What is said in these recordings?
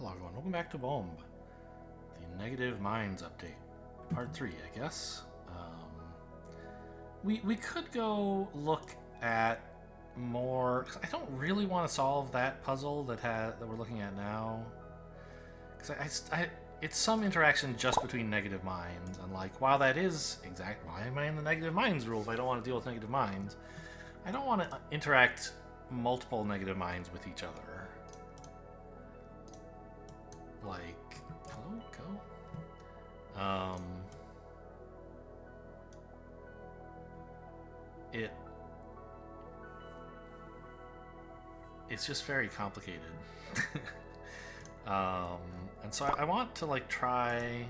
Hello everyone, welcome back to Bombe. The Negative Minds update. Part 3, I guess. We could go look at more... I don't really want to solve that puzzle that we're looking at now. Because it's some interaction just between negative minds, and like, while that is exact... Why am I in the negative minds rules? I don't want to deal with negative minds. I don't want to interact multiple negative minds with each other. Like, hello, go. It's just very complicated. And so I want to like try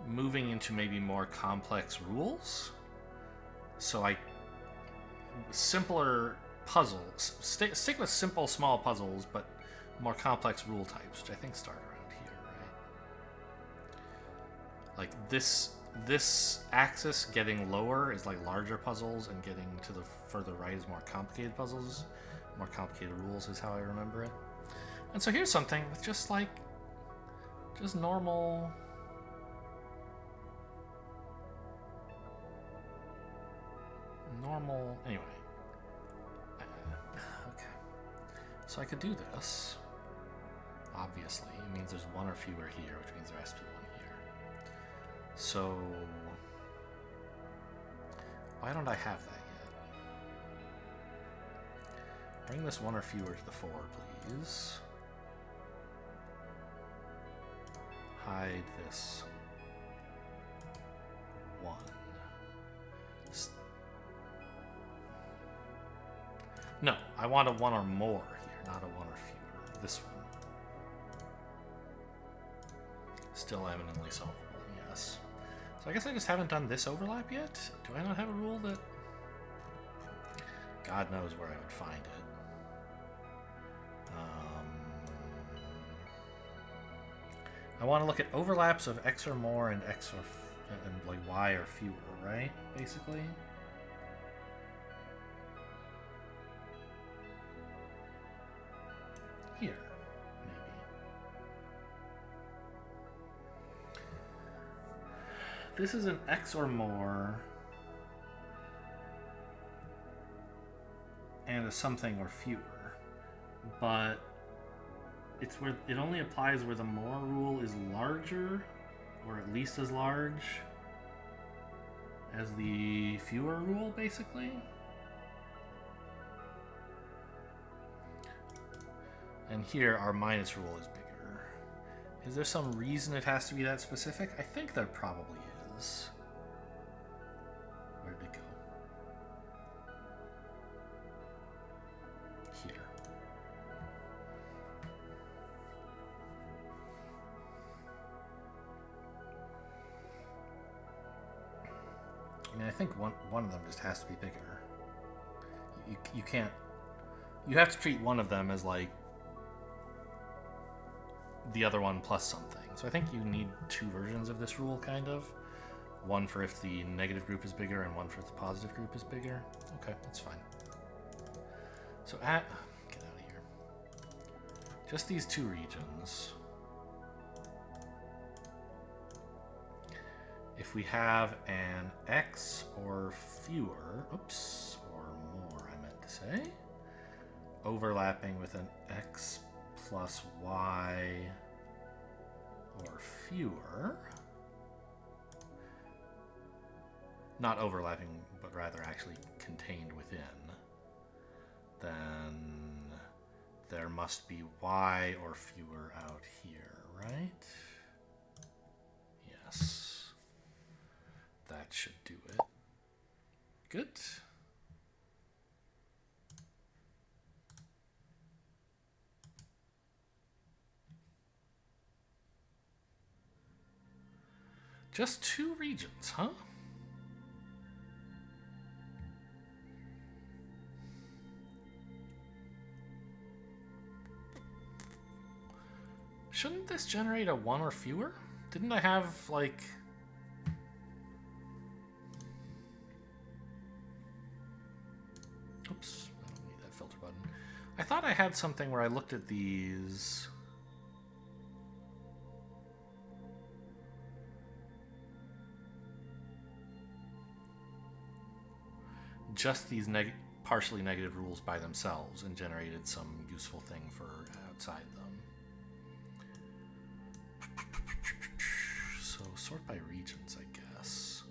moving into maybe more complex rules. So simpler puzzles. Stick with simple, small puzzles, but more complex rule types, which I think start around here, right? Like this axis getting lower is like larger puzzles, and getting to the further right is more complicated puzzles. More complicated rules is how I remember it. And so here's something with just normal... Anyway. Okay. So I could do this. Obviously. It means there's one or fewer here, which means there has to be one here. So... why don't I have that yet? Bring this one or fewer to the fore, please. Hide this one. No, I want a one or more here, not a one or fewer. This one. Still eminently solvable, yes. So I guess I just haven't done this overlap yet? Do I not have a rule that... God knows where I would find it. I want to look at overlaps of X or more and X or... and like Y or fewer, right? Basically. Here, maybe. This is an X or more and a something or fewer, but it's where it only applies where the more rule is larger, or at least as large as the fewer rule, basically. And here, our minus rule is bigger. Is there some reason it has to be that specific? I think there probably is. Where'd it go? Here. I mean, I think one of them just has to be bigger. You can't... You have to treat one of them as, like, the other one plus something. So I think you need two versions of this rule, kind of. One for if the negative group is bigger, and one for if the positive group is bigger. Okay, that's fine. So get out of here. Just these two regions. If we have an X or fewer, oops, or more, I meant to say, overlapping with an X plus Y or fewer, not overlapping, but rather actually contained within, then there must be Y or fewer out here, right? Yes. That should do it. Good. Just two regions, huh? Shouldn't this generate a one or fewer? Didn't I have, like... Oops, I don't need that filter button. I thought I had something where I looked at these. Just these partially negative rules by themselves and generated some useful thing for outside them. So sort by regions, I guess.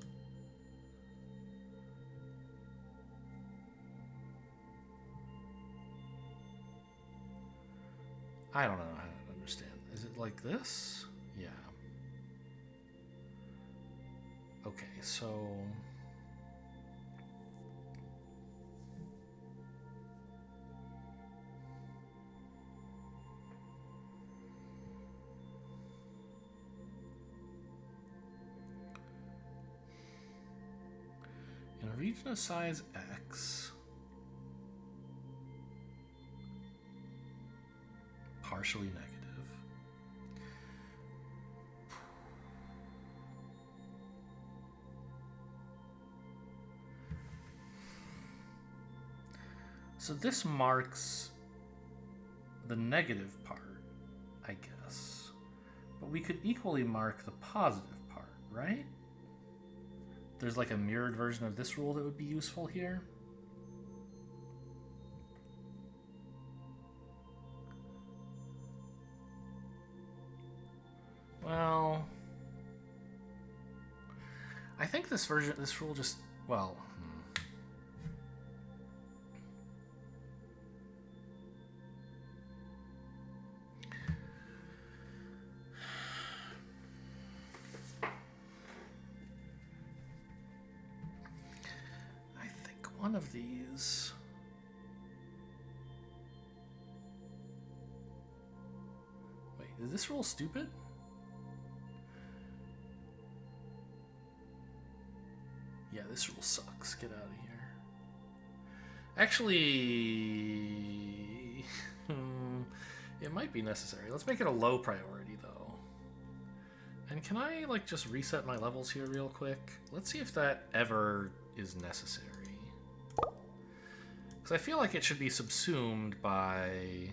I don't know how to understand. Is it like this? Yeah. Okay, so... in a region of size X, partially negative. So this marks the negative part, I guess. But we could equally mark the positive part, right? There's like a mirrored version of this rule that would be useful here. Well, I think this rule just, well, I think one of these. Wait, is this rule stupid? Yeah, this rule sucks. Get out of here. Actually, it might be necessary. Let's make it a low priority, though. And can I, like, just reset my levels here real quick? Let's see if that ever is necessary. Because I feel like it should be subsumed by...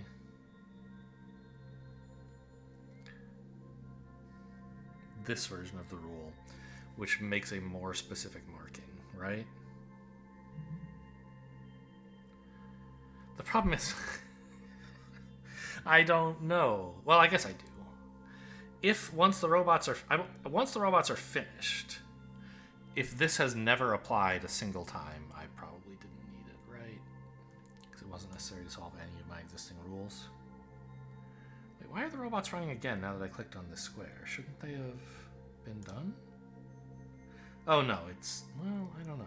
this version of the rule, which makes a more specific marking, right? The problem is, I don't know. Well, I guess I do. If once the robots are finished, if this has never applied a single time, I probably didn't need it, right? Because it wasn't necessary to solve any of my existing rules. Wait, why are the robots running again now that I clicked on this square? Shouldn't they have been done? Oh no, it's, well, I don't know.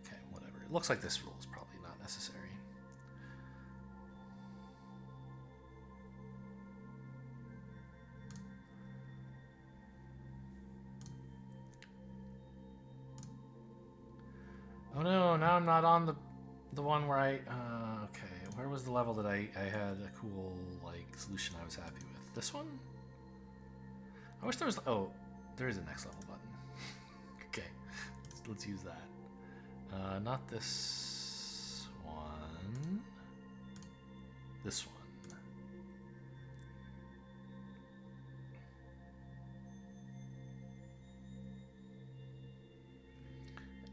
Okay, whatever. It looks like this rule is probably not necessary. Oh no, now I'm not on the one where I, okay, where was the level that I had a cool, like, solution I was happy with? This one? I wish there was, oh, there is a next level button. Okay, let's use that. Not this one. This one.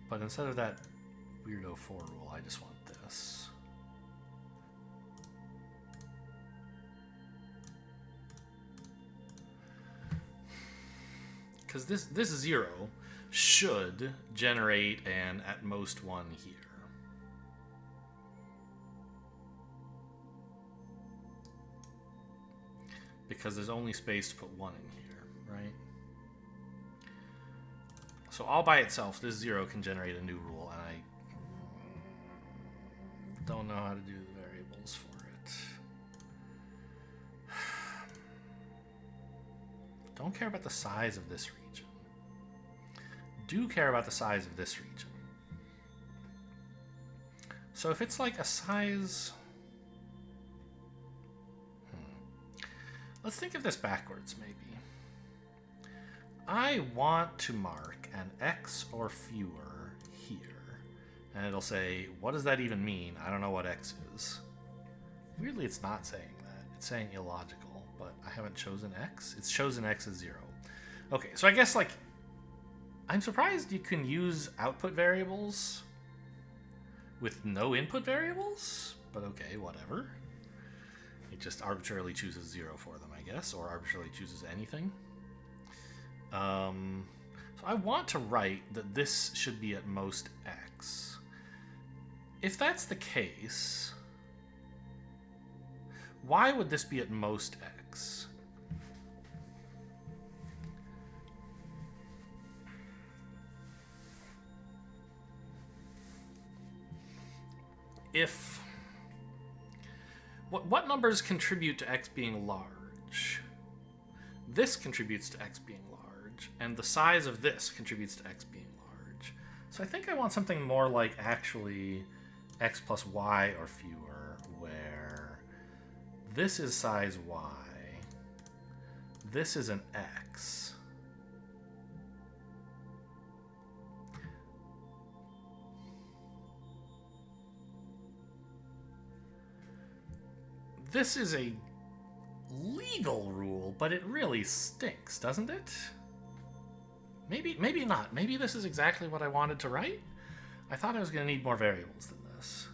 But instead of that weirdo 4 rule, I just want this. Because this 0 should generate an at most 1 here. Because there's only space to put 1 in here, right? So all by itself, this 0 can generate a new rule, and I don't know how to do the variables for it. Don't care about the size of this region. Do care about the size of this region. So if it's like a size... Let's think of this backwards, maybe. I want to mark an X or fewer here. And it'll say, what does that even mean? I don't know what X is. Weirdly, it's not saying that. It's saying illogical, but I haven't chosen X. It's chosen X as 0. Okay, so I guess, like, I'm surprised you can use output variables with no input variables, but okay, whatever. It just arbitrarily chooses 0 for them, I guess, or arbitrarily chooses anything. So I want to write that this should be at most X. If that's the case, why would this be at most X? If... What numbers contribute to X being large? This contributes to X being large, and the size of this contributes to X being large. So I think I want something more like actually X plus Y or fewer, where this is size Y, this is an X. This is a legal rule, but it really stinks, doesn't it? Maybe not. Maybe this is exactly what I wanted to write. I thought I was going to need more variables than this.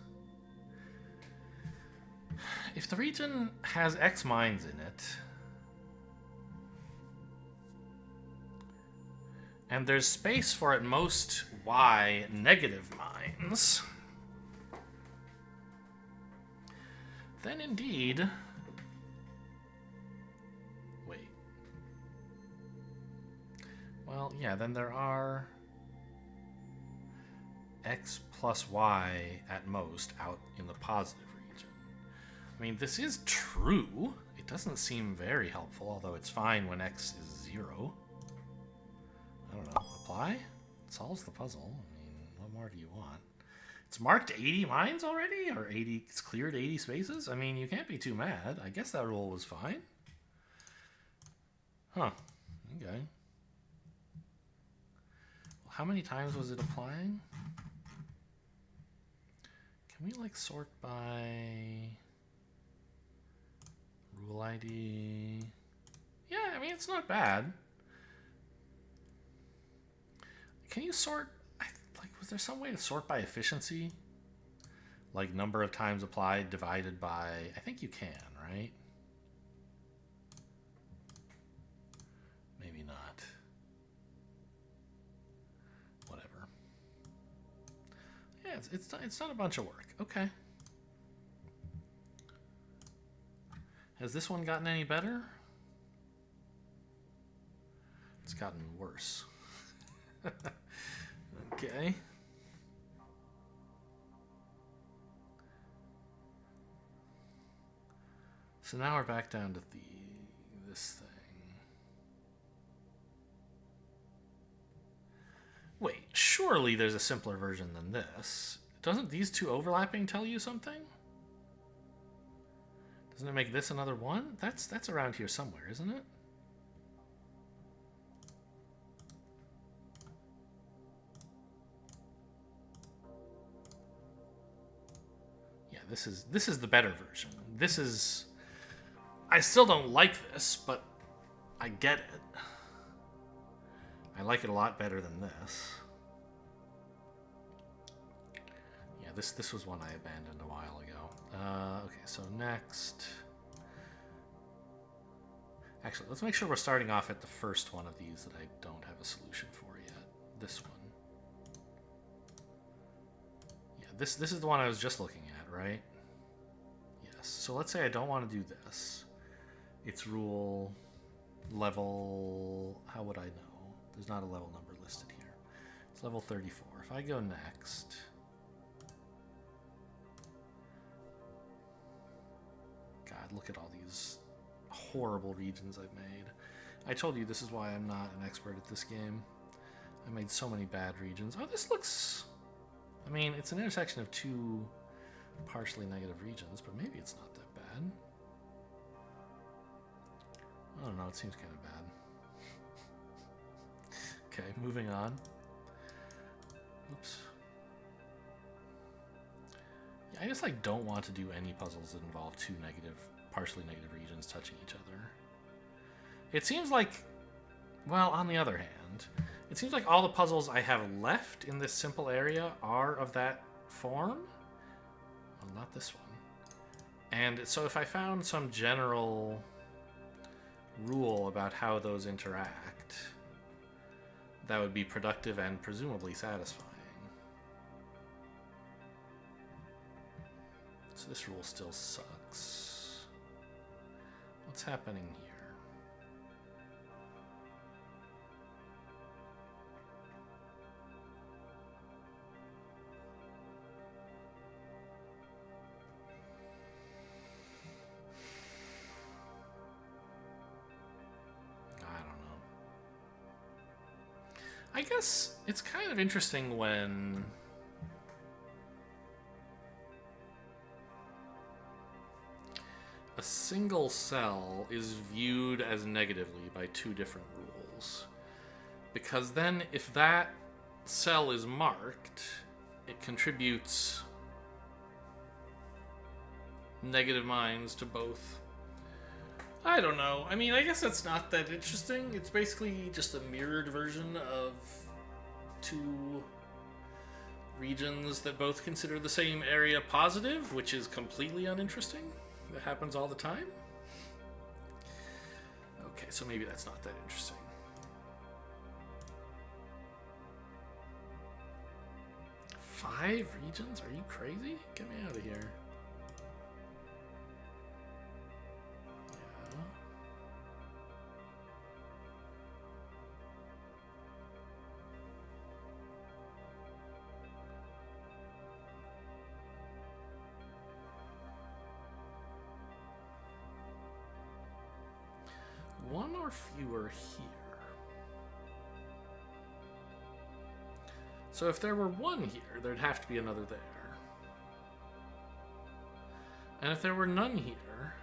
If the region has X mines in it, and there's space for at most Y negative mines, then indeed... Wait. Well, yeah, then there are X plus Y at most out in the positive region. I mean, this is true. It doesn't seem very helpful, although it's fine when X is 0. I don't know. Apply? It solves the puzzle. I mean, what more do you want? It's marked 80 mines already? Or 80, it's cleared 80 spaces? I mean, you can't be too mad. I guess that rule was fine. Huh. Okay. Well, how many times was it applying? Can we, like, sort by rule ID? Yeah, I mean, it's not bad. Can you sort... Was there some way to sort by efficiency? Like number of times applied divided by... I think you can, right? Maybe not. Whatever. Yeah, it's not a bunch of work. Okay. Has this one gotten any better? It's gotten worse. Okay. So now we're back down to this thing. Wait, surely there's a simpler version than this. Doesn't these two overlapping tell you something? Doesn't it make this another one? That's around here somewhere, isn't it? Yeah, this is the better version. This is... I still don't like this, but I get it. I like it a lot better than this. Yeah, this was one I abandoned a while ago. Okay, so next... Actually, let's make sure we're starting off at the first one of these that I don't have a solution for yet. This one. Yeah, this is the one I was just looking at, right? Yes. So let's say I don't want to do this. It's rule level... How would I know? There's not a level number listed here. It's level 34. If I go next... God, look at all these horrible regions I've made. I told you this is why I'm not an expert at this game. I made so many bad regions. Oh, this looks... I mean, it's an intersection of two partially negative regions, but maybe it's not that bad. I don't know, it seems kind of bad. Okay, moving on. Oops. Yeah, I just like don't want to do any puzzles that involve two partially negative regions touching each other. It seems like, well, on the other hand, it seems like all the puzzles I have left in this simple area are of that form. Well, not this one. And so if I found some general rule about how those interact, that would be productive and presumably satisfying. So this rule still sucks. What's happening here? I guess it's kind of interesting when a single cell is viewed as negatively by two different rules. Because then if that cell is marked, it contributes negative minds to both. I don't know. I mean, I guess that's not that interesting. It's basically just a mirrored version of two regions that both consider the same area positive, which is completely uninteresting. That happens all the time. Okay, so maybe that's not that interesting. Five regions? Are you crazy? Get me out of here. One or fewer here. So if there were one here, there'd have to be another there. And if there were none here,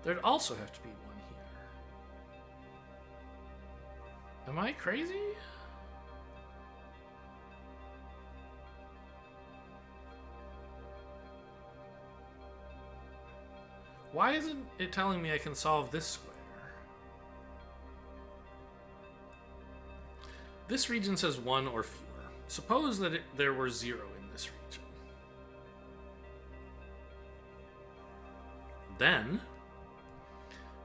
there'd also have to be one here. Am I crazy? Why isn't it telling me I can solve this square? This region says one or fewer. Suppose that there were 0 in this region. Then,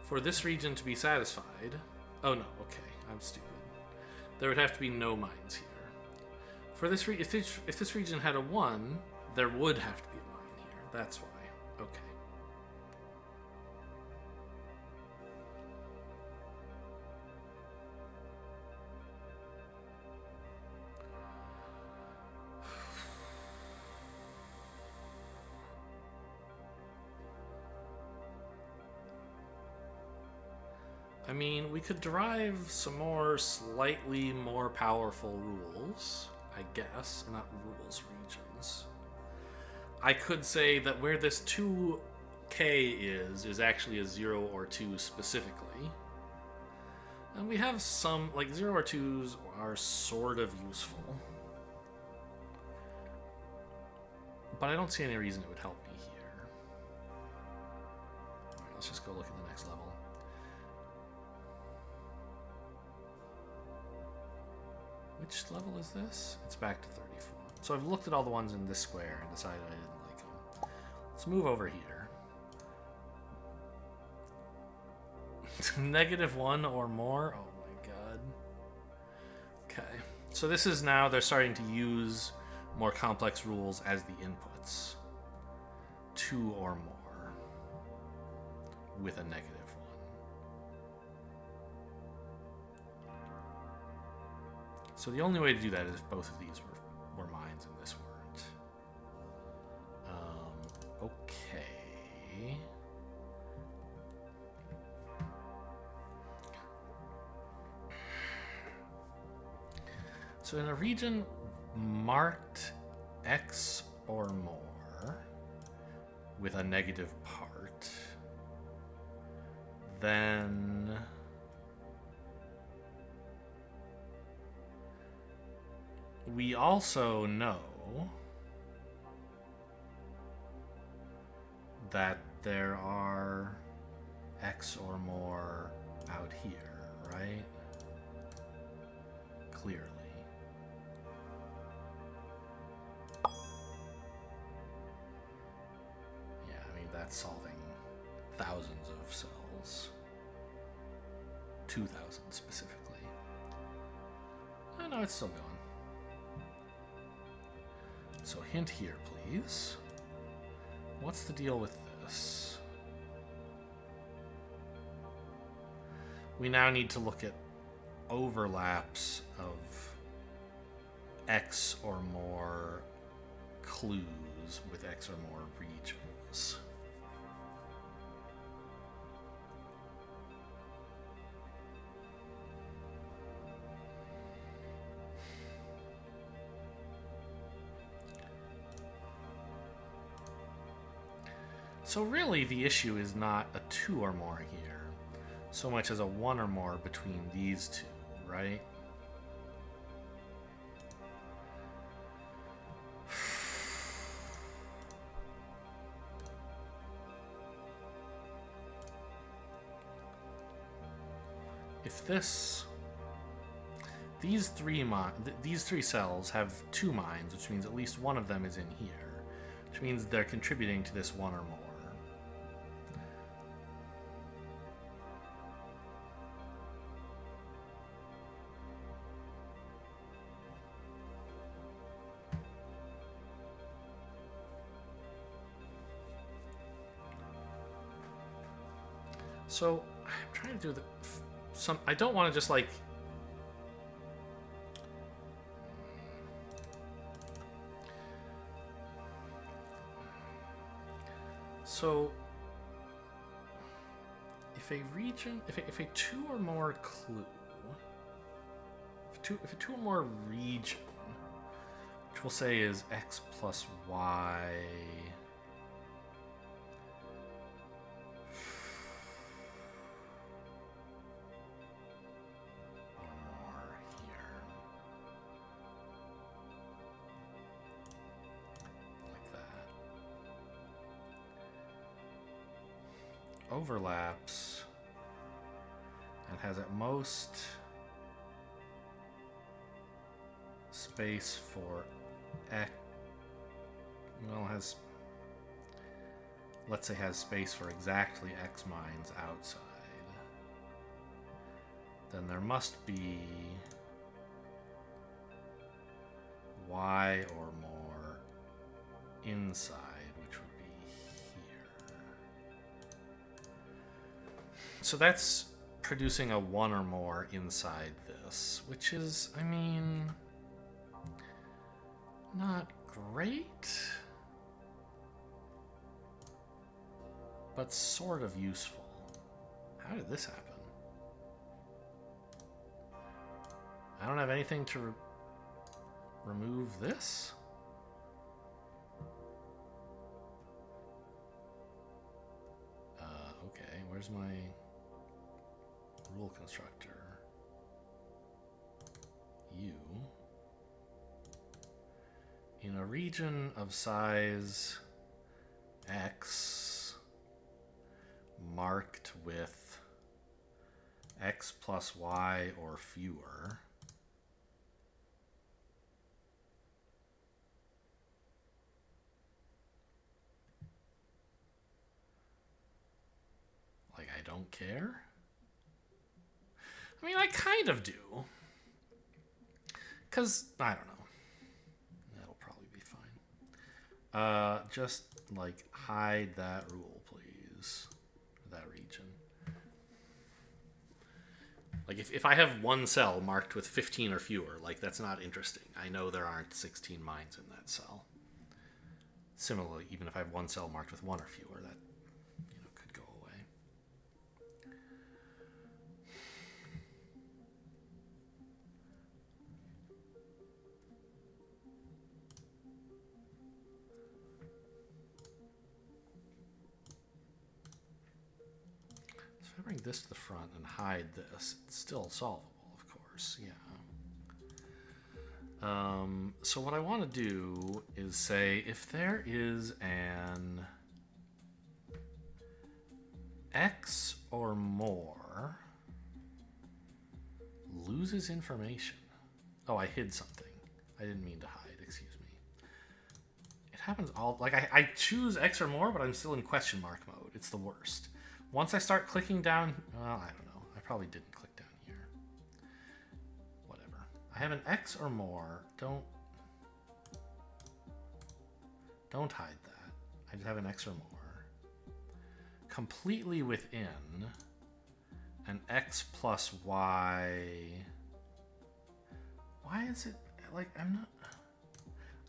for this region to be satisfied... Oh no, okay, I'm stupid. There would have to be no mines here. For this if this region had a 1, there would have to be a mine here. That's why. Okay. I mean, we could derive some more slightly more powerful rules, I guess, not rules, regions. I could say that where this 2k is actually a 0 or 2 specifically. And we have some, like 0 or 2s are sort of useful. But I don't see any reason it would help me here. Alright, let's just go look at the next level. Which level is this? It's back to 34. So I've looked at all the ones in this square and decided I didn't like them. Let's move over here. -1 or more? Oh my god. Okay. So this is now, they're starting to use more complex rules as the inputs. 2 or more. With a -1. So the only way to do that is if both of these were mines and this weren't. Okay. So in a region marked X or more with a negative part, then we also know that there are X or more out here, right? Clearly. Yeah, I mean, that's solving thousands of cells. 2,000 specifically. Oh, no, it's still going. So hint here, please. What's the deal with this? We now need to look at overlaps of X or more clues with X or more regions. So really the issue is not a 2 or more here, so much as a 1 or more between these two, right? If these three cells have 2 mines, which means at least one of them is in here, which means they're contributing to this 1 or more. So I'm trying to do some. I don't want to just like. So if a region, if a 2 or more clue, if a 2 or more region, which we'll say is X plus Y. Overlaps and has at most space for X. Well, has, let's say, has space for exactly X mines outside. Then there must be Y or more inside. So that's producing a 1 or more inside this, which is, I mean, not great, but sort of useful. How did this happen? I don't have anything to remove this? Okay, where's my rule constructor? U. In a region of size X marked with X plus Y or fewer, like, I don't care? I mean, I kind of do. Because, I don't know. That'll probably be fine. Just, like, hide that rule, please. That region. Like, if I have one cell marked with 15 or fewer, like, that's not interesting. I know there aren't 16 mines in that cell. Similarly, even if I have one cell marked with 1 or fewer, that, you know, could go away. So if I bring this to the front and hide this, it's still solvable, of course, yeah. So what I want to do is say if there is an X or more loses information. Oh, I hid something. I didn't mean to hide, excuse me. It happens all, like I choose X or more, but I'm still in question mark mode. It's the worst. Once I start clicking down, well, I don't know. I probably didn't click down here. Whatever. I have an X or more. Don't hide that. I just have an X or more. Completely within an X plus Y. Why is it like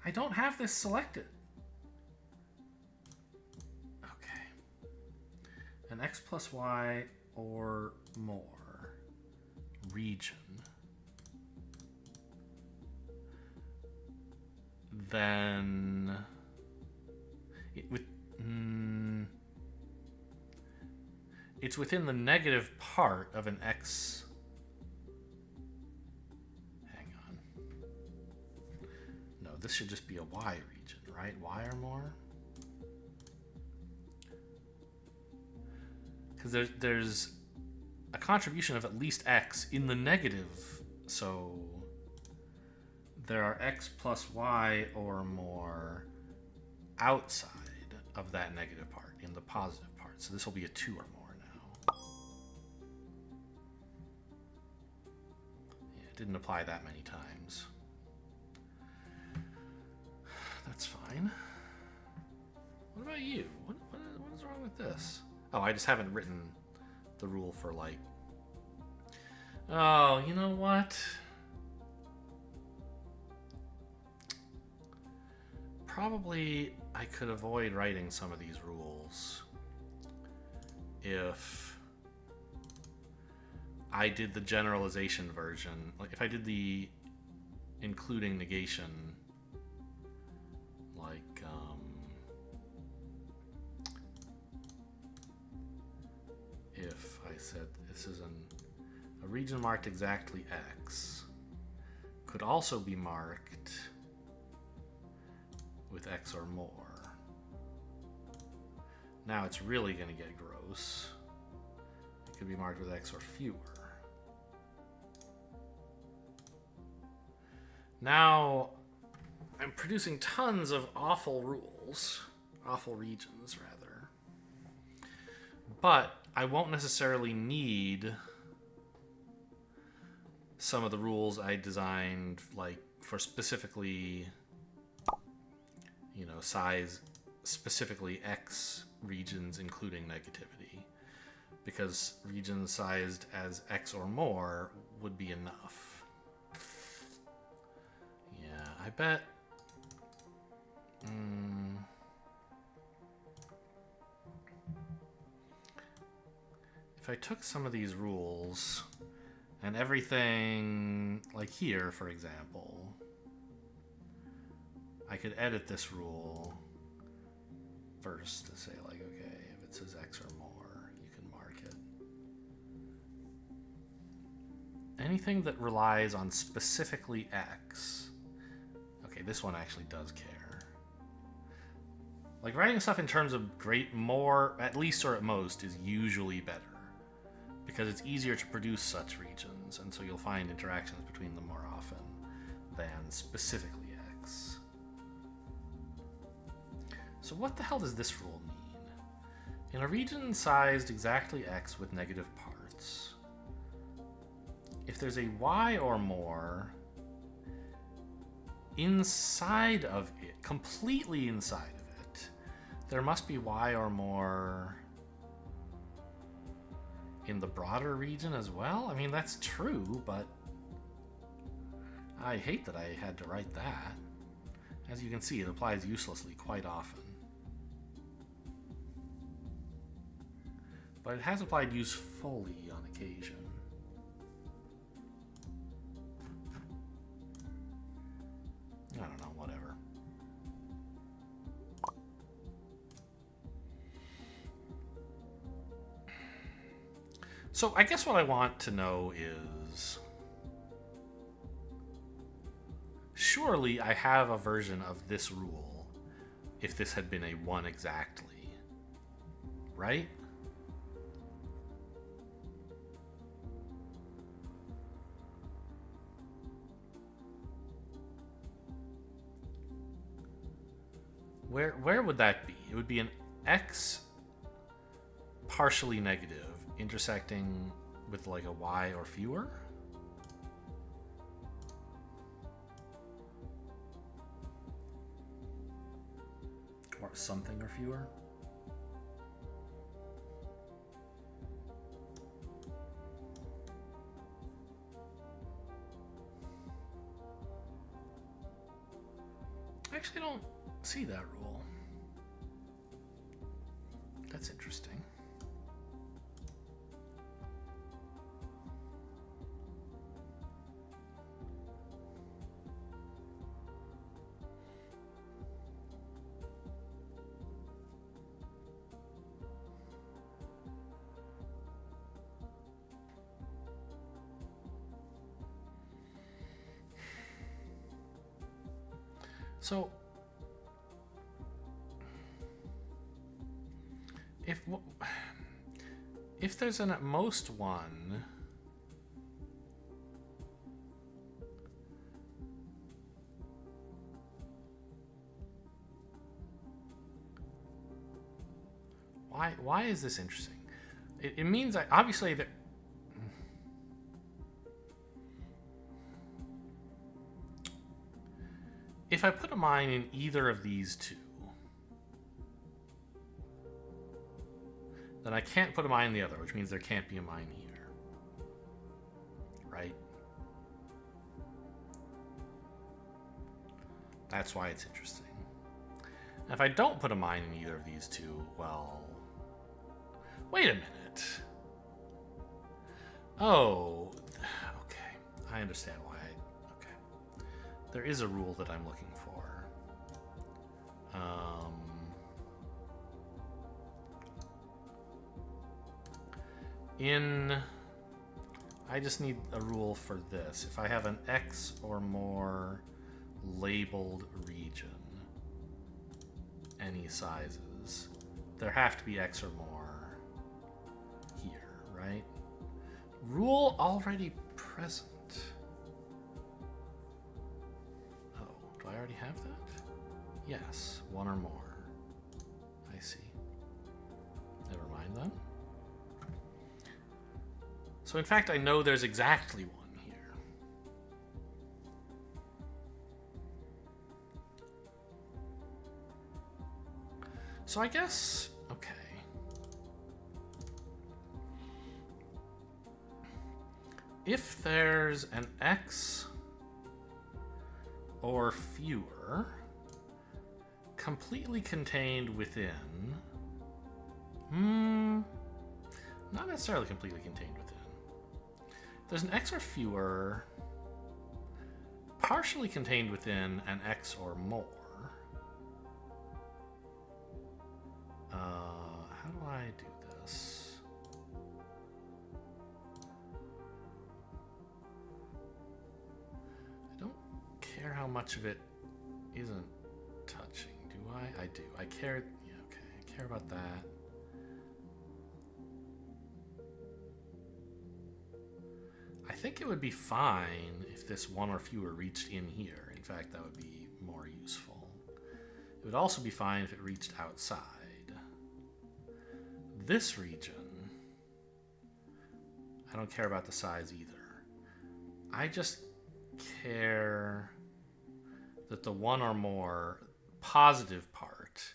I don't have this selected. Okay. An X plus Y or more region. Then it's within the negative part of an X. Hang on. No, this should just be a Y region, right? Y or more? Because there's a contribution of at least X in the negative, so there are X plus Y or more outside of that negative part, in the positive part. So this will be a 2 or more now. Yeah, it didn't apply that many times. That's fine. What about you? What is wrong with this? Oh, I just haven't written the rule for like... Oh, you know what? Probably I could avoid writing some of these rules if I did the generalization version. Like if I did the including negation, like if I said this is a region marked exactly X could also be marked with X or more. Now it's really going to get gross. It could be marked with X or fewer. Now I'm producing tons of awful rules, awful regions rather, but I won't necessarily need some of the rules I designed like for specifically, you know, size specifically X regions including negativity, because regions sized as X or more would be enough. Yeah, I bet. If I took some of these rules and everything, like here, for example, I could edit this rule first to say, like, okay, if it says X or more, you can mark it. Anything that relies on specifically X. Okay, this one actually does care. Like, writing stuff in terms of more, at least or at most, is usually better, because it's easier to produce such regions, and so you'll find interactions between them more often than specifically X. So what the hell does this rule mean? In a region sized exactly X with negative parts, if there's a Y or more inside of it, completely inside of it, there must be Y or more in the broader region as well? I mean, that's true, but I hate that I had to write that. As you can see, it applies uselessly quite often. But it has applied usefully on occasion. I don't know, whatever. So I guess what I want to know is, Surely I have a version of this rule if this had been a 1 exactly. Right? Where would that be? It would be an x partially negative intersecting with like a y or fewer? Or something or fewer? I actually don't see that rule. That's interesting. So, if there's an at most one, why is this interesting? It means that obviously that. If I put a mine in either of these two, then I can't put a mine in the other, which means there can't be a mine here. Right? That's why it's interesting. And if I don't put a mine in either of these two, well... Wait a minute. Oh, okay. I understand why. Okay. There is a rule that I'm looking for. I just need a rule for this. If I have an X or more labeled region, any sizes, there have to be X or more here, right? Rule already present. Oh, do I already have that? Yes, one or more. I see. Never mind then. So in fact, I know there's exactly one here. So I guess, okay. If there's an X or fewer completely contained within, not necessarily completely contained within. There's an X or fewer partially contained within an X or more. How do I do this? I don't care how much of it isn't touching, do I? I do. I care, yeah, okay, I care about that. I think it would be fine if this one or fewer reached in here. In fact, that would be more useful. It would also be fine if it reached outside. This region, I don't care about the size either. I just care that the one or more positive part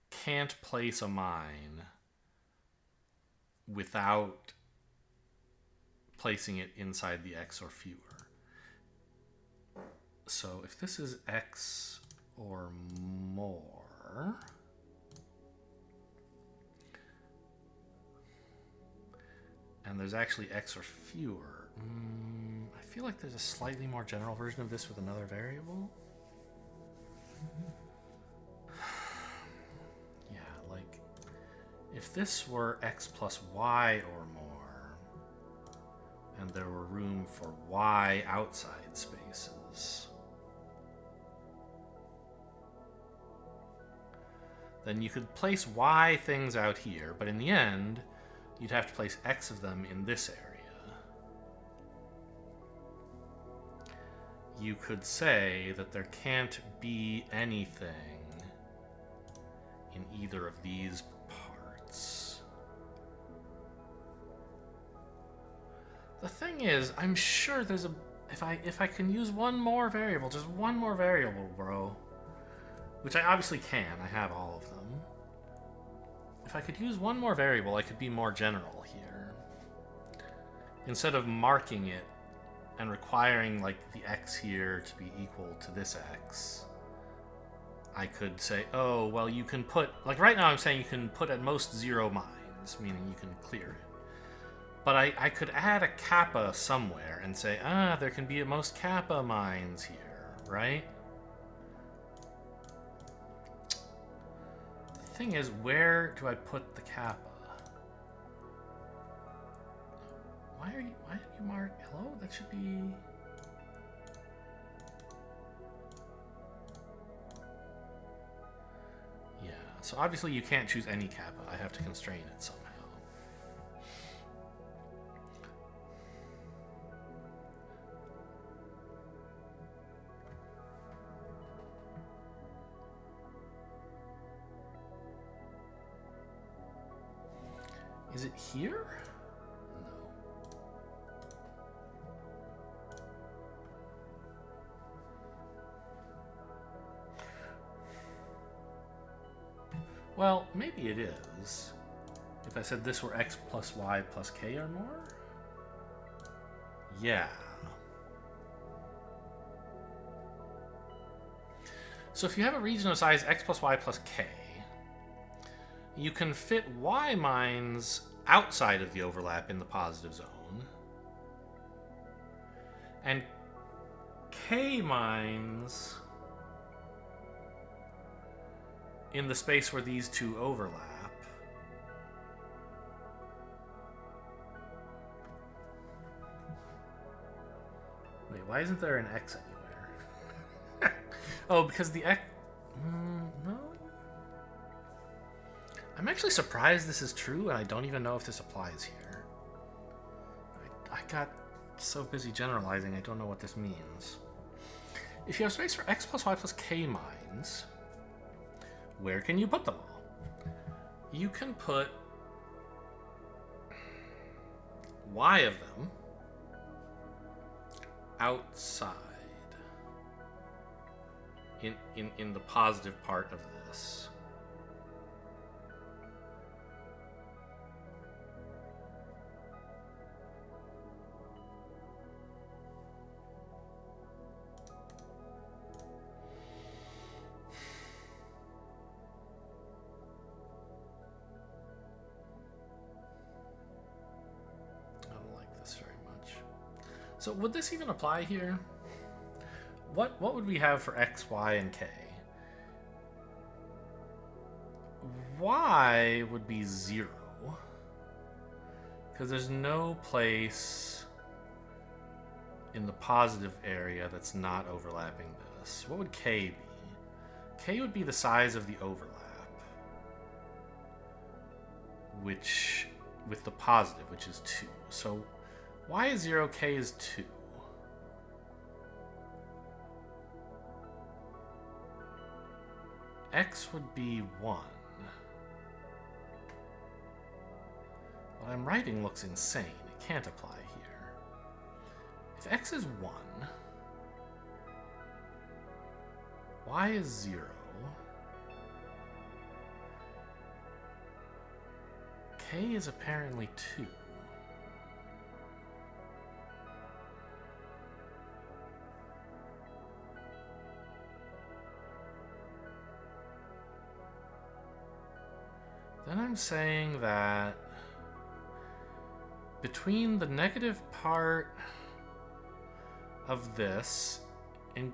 can't place a mine without placing it inside the X or fewer. So if this is X or more, and there's actually X or fewer, I feel like there's a slightly more general version of this with another variable. Yeah, like if this were X plus Y or more, and there were room for Y outside spaces, then you could place y things out here, but in the end, you'd have to place x of them in this area. You could say that there can't be anything in either of these parts. The thing is, I'm sure there's a... If I can use one more variable, just one more variable, bro, which I obviously can, I have all of them. If I could use one more variable, I could be more general here. Instead of marking it and requiring, like, the x here to be equal to this x, I could say, oh, well, you can put... Like, right now I'm saying you can put at most 0 mines, meaning you can clear it. But I could add a kappa somewhere and say, there can be at most kappa mines here, right? The thing is, where do I put the kappa? Why did you mark hello? That should be... Yeah, so obviously you can't choose any kappa. I have to constrain it somehow. Is it here? No. Well, maybe it is. If I said this were x plus y plus k or more? Yeah. So if you have a region of size x plus y plus k, you can fit y mines outside of the overlap in the positive zone, and k mines in the space where these two overlap. Wait, why isn't there an x anywhere? Oh, because the x... no? I'm actually surprised this is true, and I don't even know if this applies here. I got so busy generalizing, I don't know what this means. If you have space for x plus y plus k mines, where can you put them all? You can put y of them outside in the positive part of this. So would this even apply here? What would we have for x, y, and k? Y would be 0. Because there's no place in the positive area that's not overlapping this. What would k be? K would be the size of the overlap, which, with the positive, which is 2. So y is 0, k is 2. X would be 1. What I'm writing looks insane. It can't apply here. If x is 1, y is 0, k is apparently 2. Then I'm saying that between the negative part of this and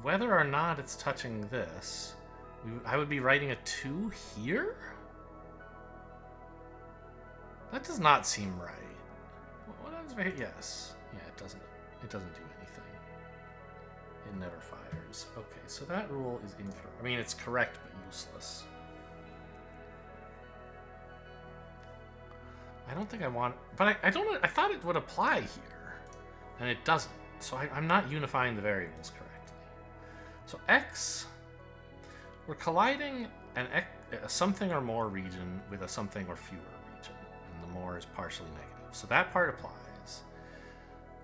whether or not it's touching this, I would be writing a 2 here? That does not seem right. What else? Yes. Yeah, it doesn't do anything. It never fires. Okay, so that rule is incorrect. I mean, it's correct but useless. don't think I want... But I don't know... I thought it would apply here. And it doesn't. So I'm not unifying the variables correctly. So x... We're colliding a something or more region with a something or fewer region. And the more is partially negative. So that part applies.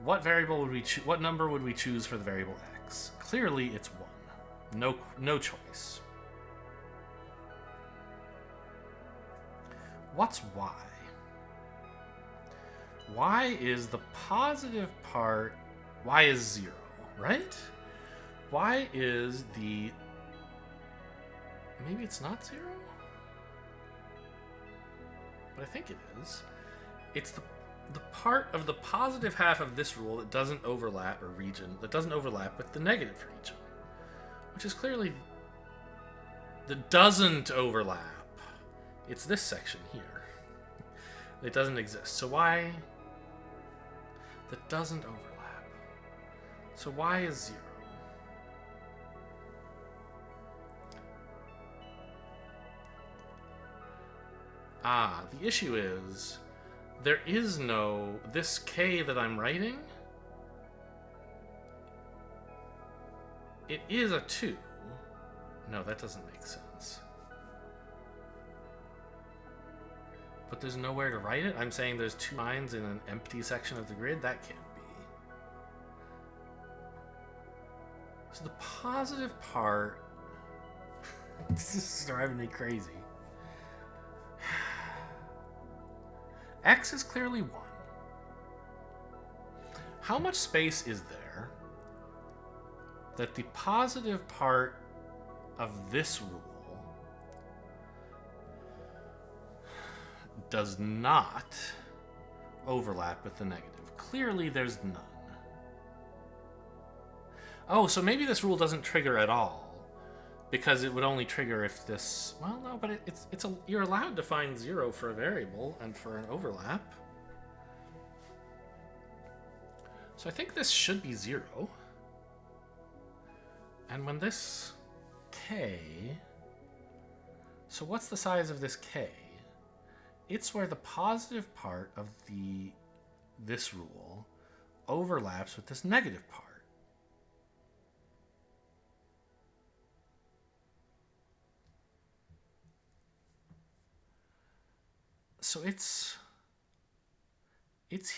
What variable would we choose? What number would we choose for the variable x? Clearly it's 1. No choice. What's y? Y is the positive part. Y is 0, right? Y is the... Maybe it's not 0? But I think it is. It's the part of the positive half of this rule that doesn't overlap, or region, that doesn't overlap with the negative region. Which is clearly... that doesn't overlap. It's this section here. It doesn't exist. So y... that doesn't overlap. So y is 0. The issue is, there is no... This k that I'm writing, it is a 2. No, that doesn't make sense. But there's nowhere to write it? I'm saying there's 2 lines in an empty section of the grid? That can't be. So the positive part... This is driving me crazy. X is clearly 1. How much space is there that the positive part of this rule does not overlap with the negative? Clearly there's none. Oh, so maybe this rule doesn't trigger at all. Because it would only trigger if this... Well, no, but you're allowed to find 0 for a variable and for an overlap. So I think this should be 0. And when this k... So what's the size of this k? It's where the positive part of this rule overlaps with this negative part. So it's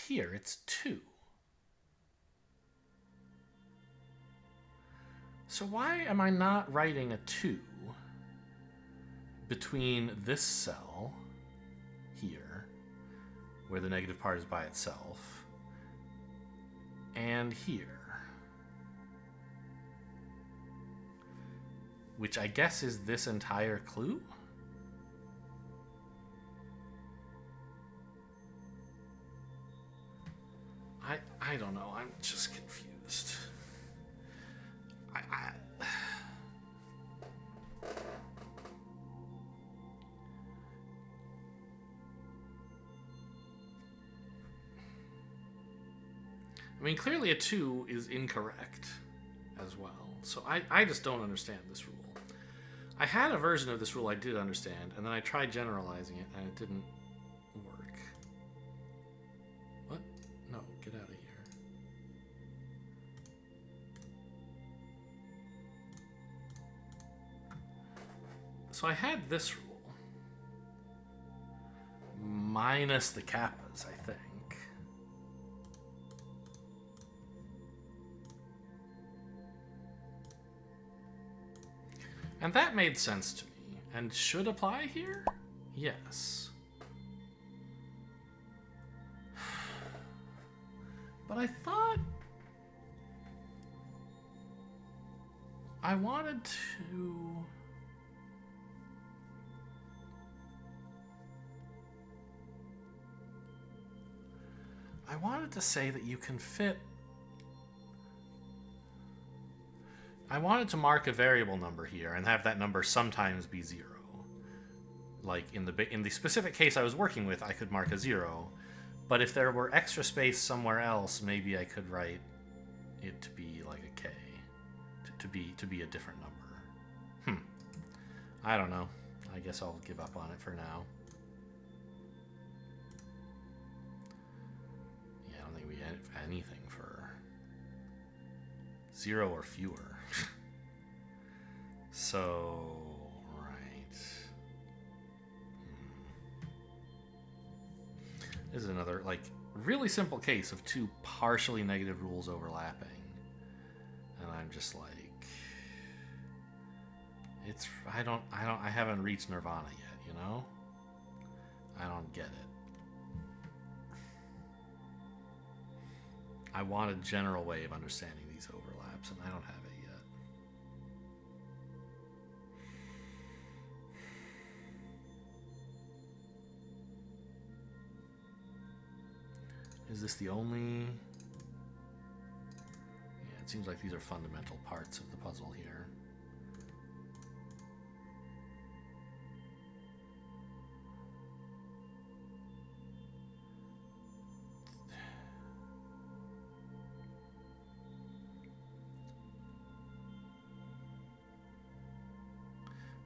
here, it's 2. So why am I not writing a 2 between this cell here, where the negative part is by itself, and here? Which I guess is this entire clue? I don't know. I'm just confused. I mean, clearly a 2 is incorrect as well. So I just don't understand this rule. I had a version of this rule I did understand, and then I tried generalizing it, and it didn't work. What? No, get out of here. So I had this rule. Minus the kappas, I think. And that made sense to me. And should apply here? Yes. But I thought I wanted to... I wanted to say that you can fit... I wanted to mark a variable number here and have that number sometimes be 0. Like in the specific case I was working with, I could mark a 0. But if there were extra space somewhere else, maybe I could write it to be like a k, to be a different number. I don't know. I guess I'll give up on it for now. anything for 0 or fewer. So, right. This is another, like, really simple case of two partially negative rules overlapping. And I'm just like, I haven't reached nirvana yet, you know? I don't get it. I want a general way of understanding these overlaps, and I don't have it yet. Is this the only... Yeah, it seems like these are fundamental parts of the puzzle here.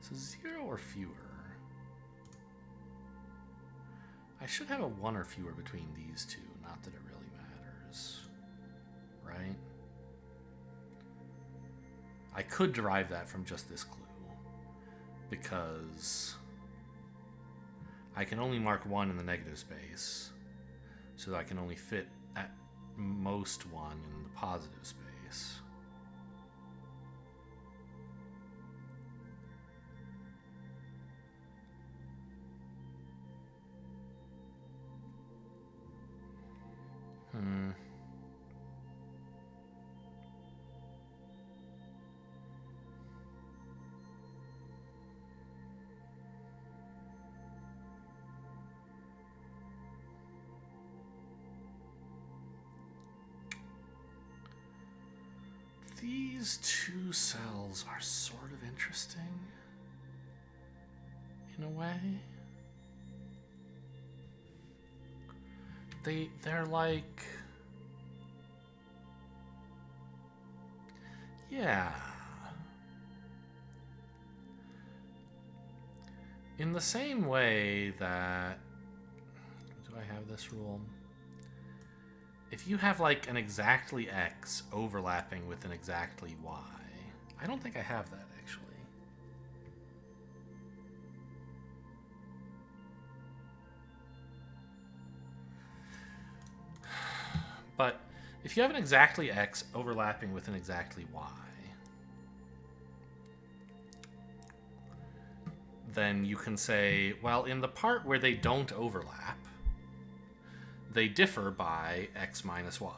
So 0 or fewer. I should have a 1 or fewer between these two, not that it really matters. Right? I could derive that from just this clue, because I can only mark 1 in the negative space, so I can only fit at most 1 in the positive space. These two cells are sort of interesting, in a way. They're like... Yeah. In the same way that... Do I have this rule? If you have like an exactly X overlapping with an exactly Y, I don't think I have that actually. But if you have an exactly X overlapping with an exactly Y, then you can say, well, in the part where they don't overlap, they differ by X minus Y.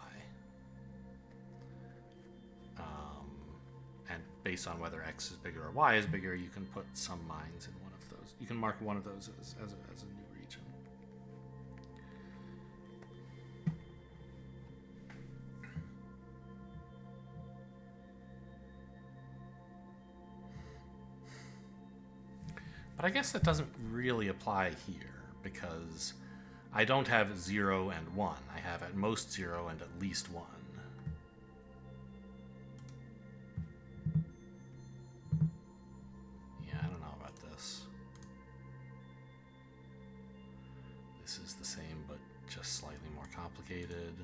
And based on whether X is bigger or Y is bigger, you can put some mines in one of those. You can mark one of those as a new region. But I guess that doesn't really apply here, because I don't have 0 and 1. I have at most 0 and at least 1. Yeah, I don't know about this. This is the same, but just slightly more complicated.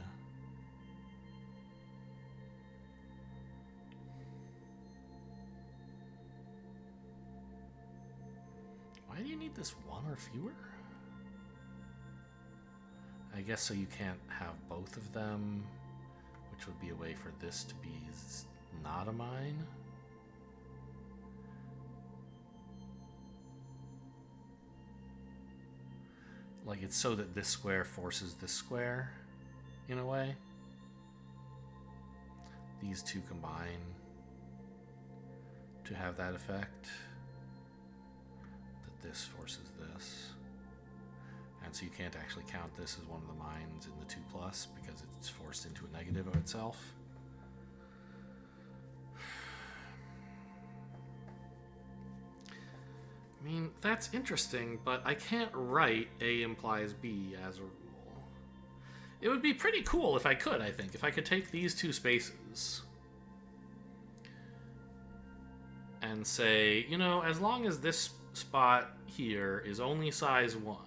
Why do you need this 1 or fewer? I guess so you can't have both of them, which would be a way for this to be not a mine. Like, it's so that this square forces this square, in a way. These two combine to have that effect. That this forces this. And so you can't actually count this as one of the mines in the 2+, because it's forced into a negative of itself. I mean, that's interesting, but I can't write A implies B as a rule. It would be pretty cool if I could, I think. If I could take these two spaces and say, you know, as long as this spot here is only size 1,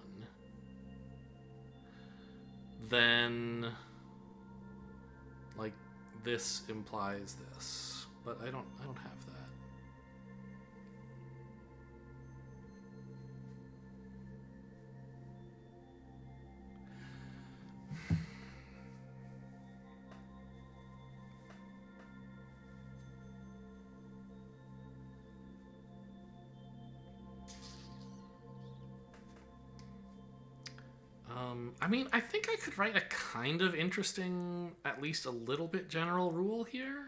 then this implies this, but I don't have that. I mean, I think I could write a kind of interesting, at least a little bit general rule here.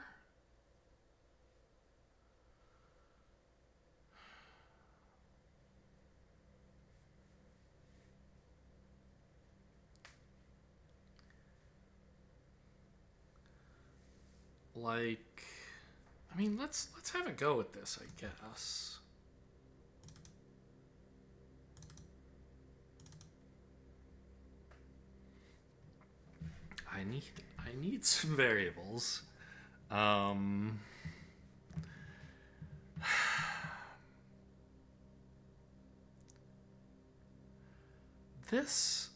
Like, I mean, let's have a go at this, I guess. I need some variables. This,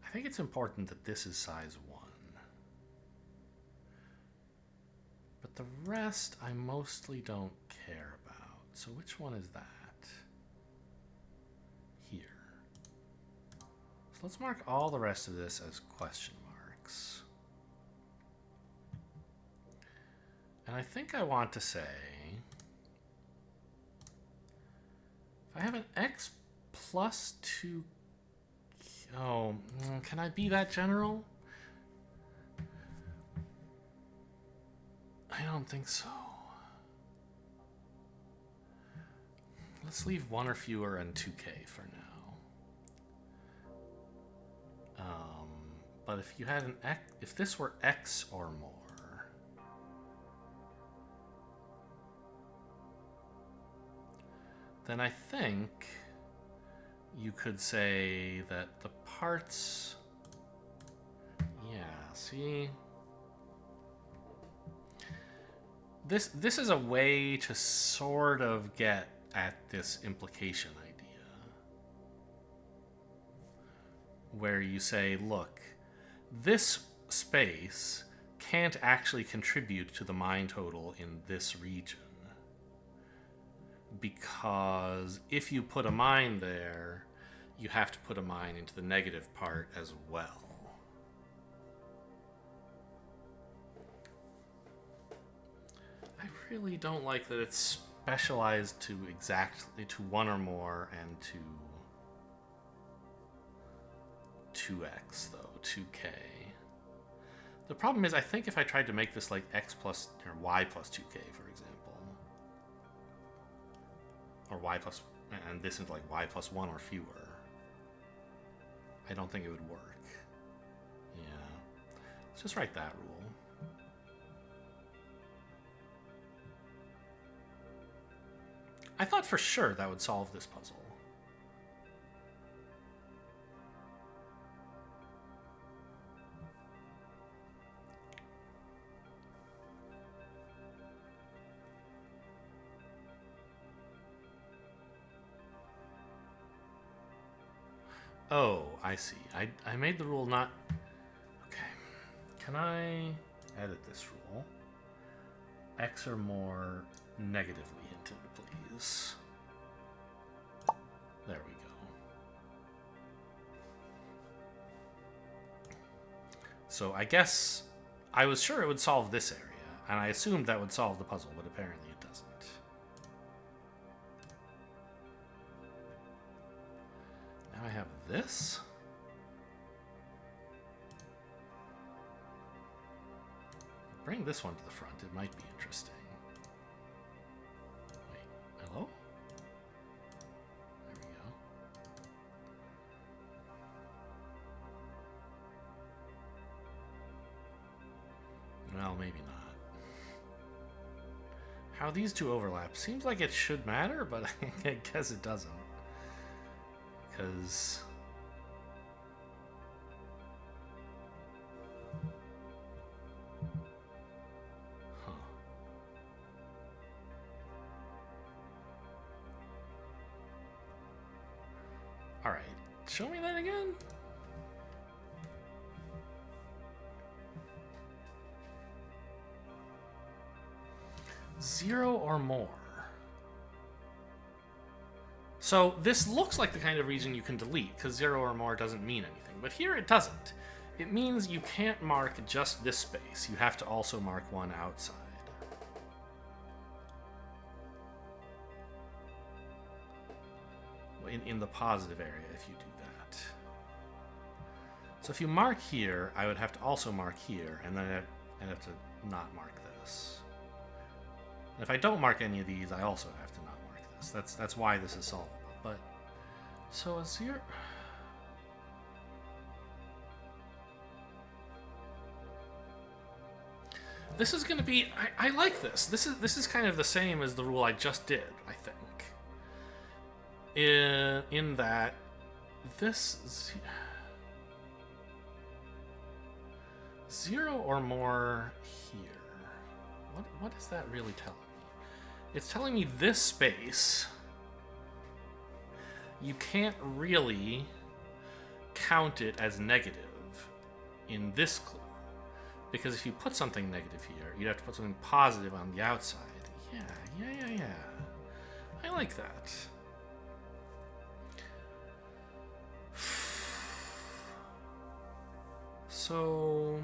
I think it's important that this is size 1. But the rest I mostly don't care about. So which one is that? Here. So let's mark all the rest of this as question marks. And I think I want to say, if I have an x plus 2, oh, can I be that general? I don't think so. Let's leave 1 or fewer and 2k for now. But if you had an x, if this were x or more, then I think you could say that the parts, yeah, see? This is a way to sort of get at this implication idea. Where you say, look, this space can't actually contribute to the mine total in this region. Because if you put a mine there, you have to put a mine into the negative part as well. I really don't like that it's specialized to exactly to 1 or more and to 2x though, 2k. The problem is I think if I tried to make this like x plus or y plus 2k, for example, or y plus, and this into like y plus 1 or fewer, I don't think it would work. Yeah. Let's just write that rule. I thought for sure that would solve this puzzle. Oh, I see. I made the rule not... Okay. Can I edit this rule? X or more negatively hinted, please. There we go. So I guess I was sure it would solve this area, and I assumed that would solve the puzzle, but apparently it doesn't. Now I have this. Bring this one to the front. It might be interesting. Wait, hello? There we go. Well, maybe not. How these two overlap seems like it should matter, but I guess it doesn't. Because... Huh. Alright, show me that again? 0 or more. So this looks like the kind of region you can delete, because 0 or more doesn't mean anything. But here it doesn't. It means you can't mark just this space. You have to also mark one outside. In the positive area, if you do that. So if you mark here, I would have to also mark here, and then I'd have to not mark this. And if I don't mark any of these, I also have to not mark this. That's why this is solvable. But so a 0. This is going to be. I like this. This is kind of the same as the rule I just did, I think. In that this 0 or more here. What is that really telling me? It's telling me this space you can't really count it as negative in this clue. Because if you put something negative here, you'd have to put something positive on the outside. Yeah. I like that. So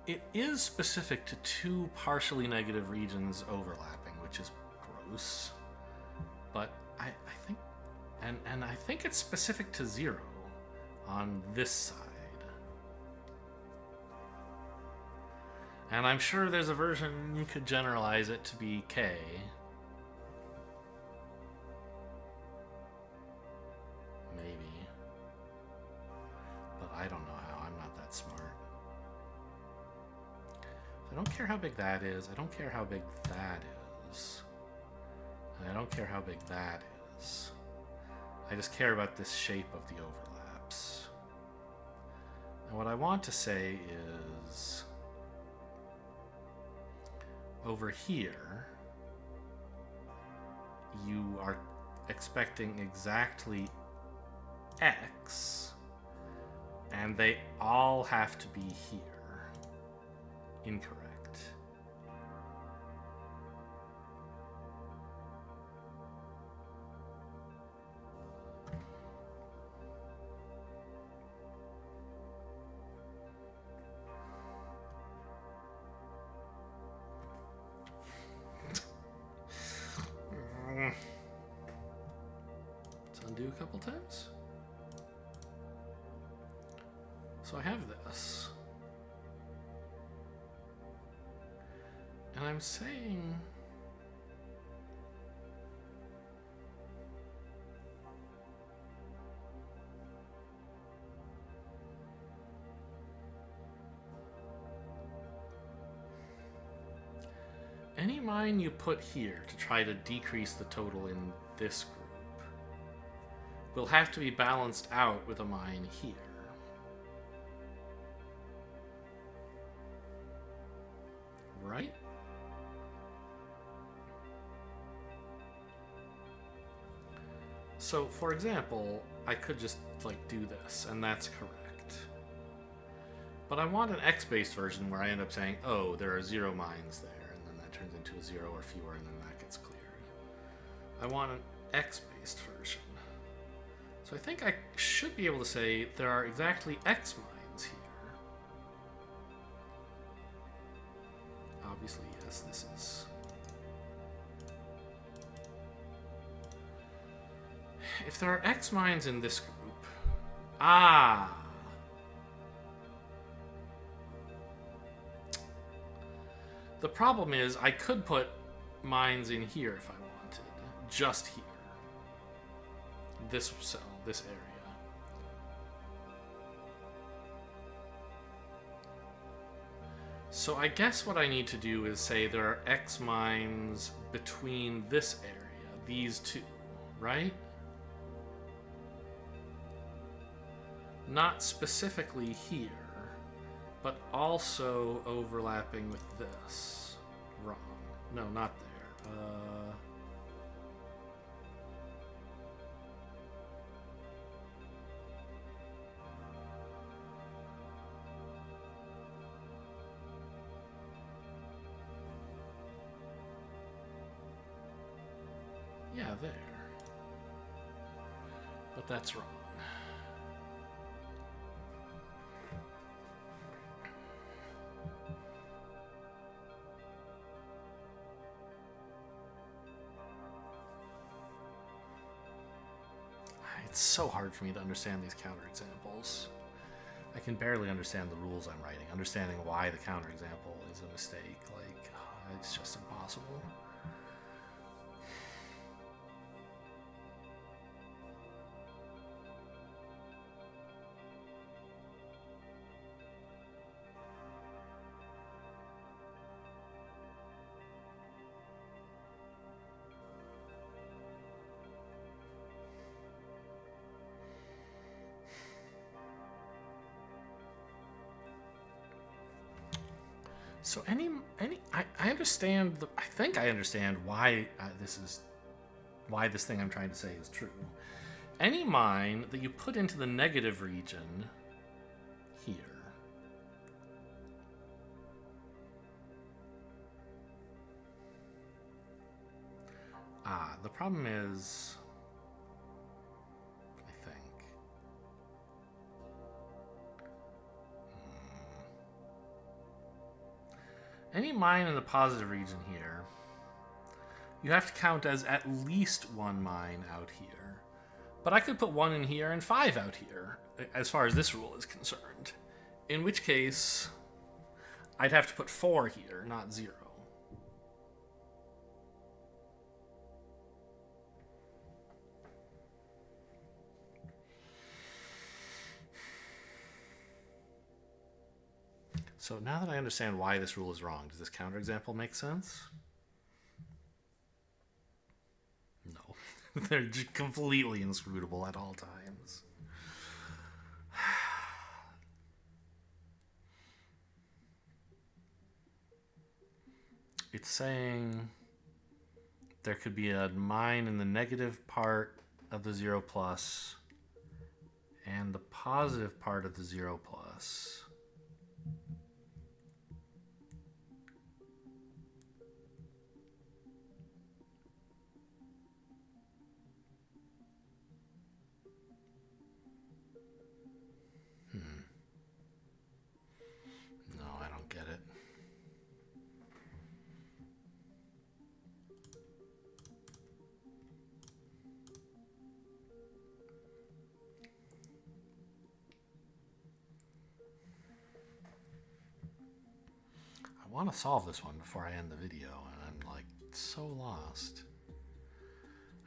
it is specific to 2 partially negative regions overlapping, which is gross. But I think, and I think it's specific to 0 on this side. And I'm sure there's a version you could generalize it to be K. Maybe. But I don't know how. I'm not that smart. I don't care how big that is. I don't care how big that is. And I don't care how big that is. I just care about this shape of the overlaps. And what I want to say is, over here, you are expecting exactly X, and they all have to be here. Incorrect. Let's undo a couple times. So I have this. And I'm saying any mine you put here to try to decrease the total in this group will have to be balanced out with a mine here. Right? So, for example, I could just, like, do this, and that's correct. But I want an X-based version where I end up saying, oh, there are 0 mines there, and then that turns into a 0 or fewer, and then that gets cleared. I want an X-based version. So I think I should be able to say there are exactly X mines here. Obviously, yes, this is... If there are X mines in this group... Ah! The problem is, I could put mines in here if I wanted. Just here. This cell, this area. So I guess what I need to do is say there are X mines between this area, these two, right? Not specifically here, but also overlapping with this. Wrong. No, not there. yeah, there. But that's wrong. It's so hard for me to understand these counterexamples. I can barely understand the rules I'm writing. Understanding why the counterexample is a mistake, like, it's just impossible. So I understand. I think I understand why why this thing I'm trying to say is true. Any mine that you put into the negative region here. The problem is, I think. Any mine in the positive region here, you have to count as at least one mine out here. But I could put 1 in here and 5 out here, as far as this rule is concerned. In which case, I'd have to put 4 here, not 0. So now that I understand why this rule is wrong, does this counterexample make sense? No. They're just completely inscrutable at all times. It's saying there could be a mine in the negative part of the 0 plus and the positive part of the 0 plus. No, I don't get it. I want to solve this one before I end the video, and I'm like so lost.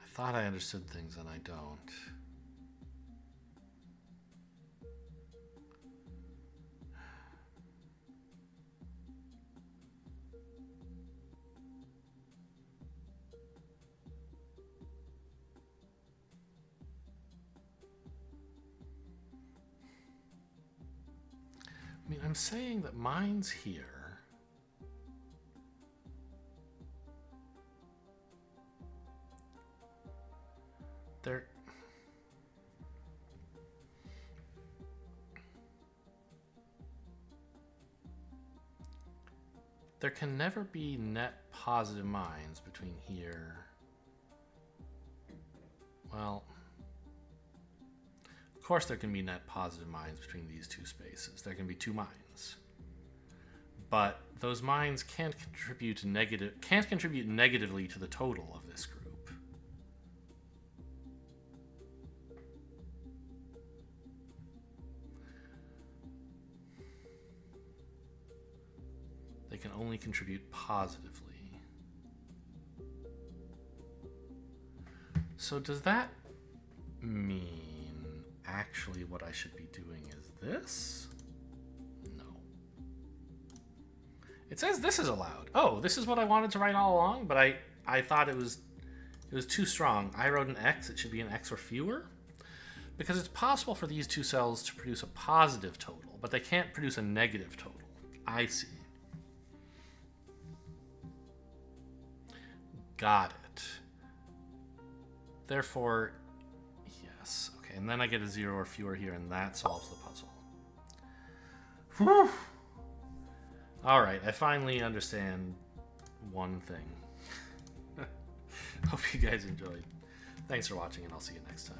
I thought I understood things and I don't. I mean, I'm saying that mine's here. There can never be net positive mines between here. Well, of course there can be net positive mines between these two spaces. There can be 2 mines. But those mines can't contribute negatively to the total of this group. They can only contribute positively. So does that mean actually what I should be doing is this? No. It says this is allowed. Oh, this is what I wanted to write all along, but I thought it was too strong. I wrote an X, it should be an X or fewer. Because it's possible for these 2 cells to produce a positive total, but they can't produce a negative total. I see. Got it. Therefore, yes. Okay, and then I get a 0 or fewer here, and that solves the puzzle. Whew. All right, I finally understand one thing. Hope you guys enjoyed. Thanks for watching, and I'll see you next time.